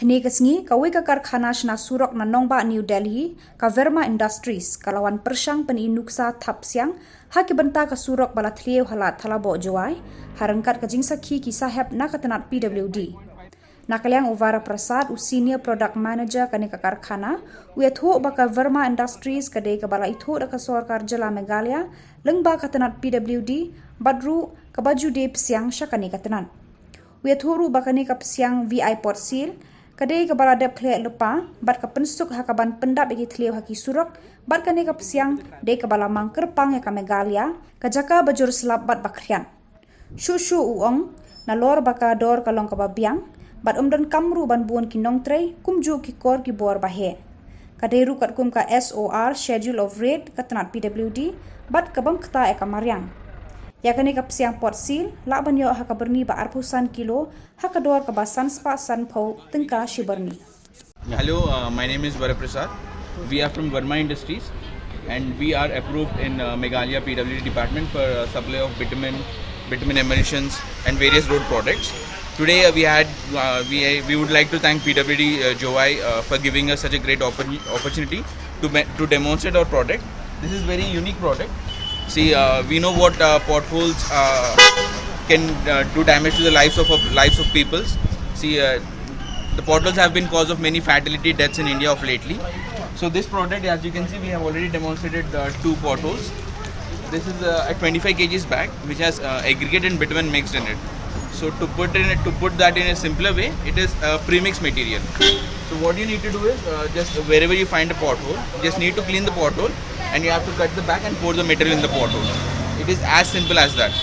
Kini kesengi kawai ka karkhana shna Surok na Nongba New Delhi ka Verma Industries kalawan Pyrshang peninuksa thap siang haki benta ka Surok bala thliew halat thalabo Jowai harangkat ka jingsakhi ki saheb na katanat PWD. Nakaliang Uvara Prasad u Senior Product Manager kani ka karkhana u etho baka Verma Industries kadai ka bala itho da ka Sarkar Jala Meghalaya lengba katanat PWD badru ka baju de siang syakani katanat. U etho ru bakani ka siang VI POTSEAL kadai ka baladap khle lupa bat ka pensuk hakaban pendap igi thleu haki Surok bat kani ka siang de ka balamang kerpang ka Meghalaya ka jaka bajur selap bat bakhrian shu uong na lor baka dor kalong ka babiang bat umdan kamru ban buon ki nongtrei kumju ki kor ki bor bahe kadai ru kat kum ka SOR schedule of rate katanat PWD bat ka bang ktah ka Mariang yakani ka siang POTSEAL laban yo haka berni ba arpusan kilo haka dor ka basan spa san phau tengka shiberni. Hello, my name is Prasad. We are from Verma Industries and we are approved in Meghalaya PWD department for supply of bitumen emulsions and various road products. Today we would like to thank PWD Jowai for giving us such a great opportunity to demonstrate our product. This is very unique product. See, we know what potholes can do damage to the lives of people. See, the potholes have been cause of many fatality deaths in India of lately. So this product, as you can see, we have already demonstrated 2 potholes. This is a 25 kgs bag which has aggregate and bitumen mixed in it. So to put that in a simpler way, it is a premix material. So what you need to do is just wherever you find a pothole, you just need to clean the pothole and you have to cut the back and pour the material in the pothole. It is as simple as that.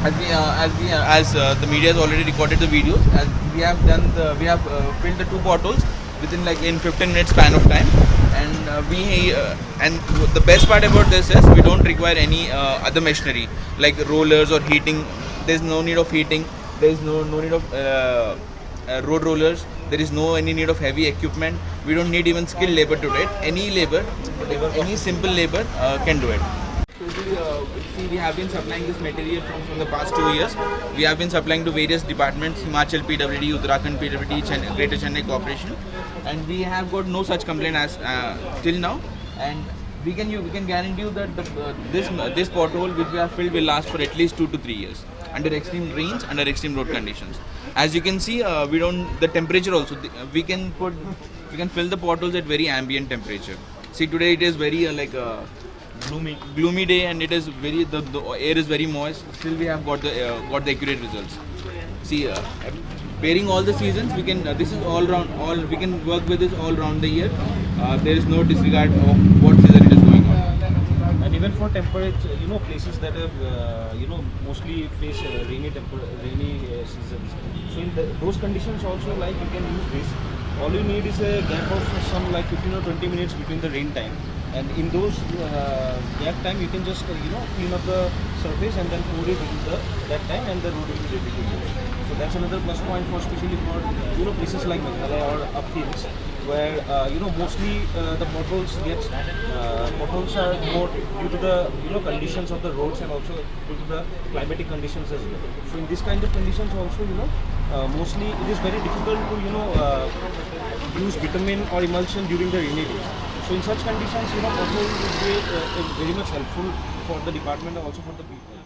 As the media has already recorded the videos, as we have filled the 2 potholes within in 15 minutes span of time, and the best part about this is we don't require any other machinery like rollers or heating. There is no need of heating. There is no need of road rollers. There is any need of heavy equipment. We don't need even skilled labor to do it. Any simple labor can do it. We have been supplying this material from the past 2 years. We have been supplying to various departments, Himachal PWD, Uttarakhand PWD, Greater Chennai Corporation, and we have got no such complaint as till now. And we can guarantee you that this pothole which we have filled will last for at least 2 to 3 years under extreme rains, under extreme road conditions. As you can see, the temperature also we can fill the potholes at very ambient temperature. See, today it is very gloomy day and it is the air is very moist. Still we have got the accurate results. See, bearing all the seasons, we can this is all round. We can work with this all round the year. There is no disregard of what season it is going on. And even for temperature, places that have mostly face rainy seasons. So in those conditions also, you can use this. All you need is a gap of some 15 or 20 minutes between the rain time. And in those gap time, you can just clean up the surface and then pour it into that time, and the road will be ready to go. So that's another plus point for especially for places like Meghalaya or uphills, where mostly the potholes are more due to the conditions of the roads and also due to the climatic conditions as well. So in this kind of conditions also mostly it is very difficult to use bitumen or emulsion during the rainy days. So in such conditions, pothole will be very much helpful for the department and also for the people.